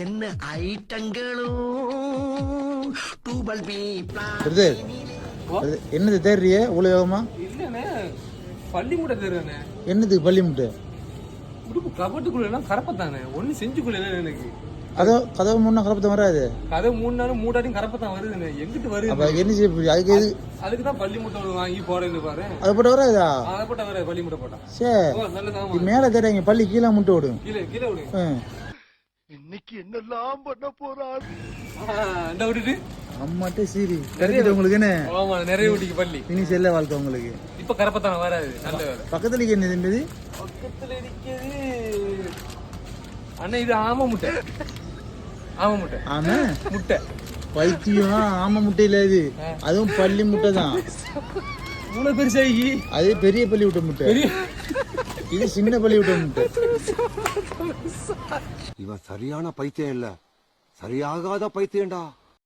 என்ன ஐட்டங்களும் டூபல் பி என்னது தேர்றிய உலகமா இல்லண்ணே பள்ளி முட்டை தேர்றேண்ணே. என்னது பள்ளி முட்டை உடுப்பு கபட்டுக்குள்ள எல்லாம் கரப்பத்தானே ஒண்ணு செஞ்சுக்குள்ள எனக்கு கதவு மூணு கலப்பத்தம் வராது. கதவு 3 நாளும் 3 வாட்டியும் கரப்பத்தான் வருதுண்ணே. எங்கிட்டு வருது? என்ன செய்ய அதுக்கு எது அதுக்குதான் பள்ளி முட்டை வாங்கி போறேன்னு பாரு. அது போட்ட வராதா? அதை போட்ட வர பள்ளி முட்டை போட்டா சரி மேல தேடாங்க பள்ளி கீழே முட்டை விடும். கீழே விடு. இன்னைக்கு என்னெல்லாம் பண்ண போறான் இந்த விட்டுட்டு அம்மாட்டே சரி தெரிஞ்சுட்டு உங்களுக்கு என்ன? ஆமா நிறைய வீட்டுக்கு பள்ளி இனி செல்ல வாழ்க்கை உங்களுக்கு. இப்ப கரப்பத்தான வராது. நல்ல வேலை. பக்கத்துல என்னது? பக்கத்துல இருக்கிறது அண்ணா இது ஆமை முட்டை. ஆமை முட்டை பைத்தியம். ஆமை முட்டை இல்ல இது, அதுவும் பள்ளி முட்டை தான். இவ்வளவு பெருசாகி அது பெரிய பள்ளி விட்ட முட்டை, இது சின்ன பள்ளி விட்ட முட்டை. இவன் சரியான பைத்தியம் இல்ல, சரியாகாத பைத்தியம்டா.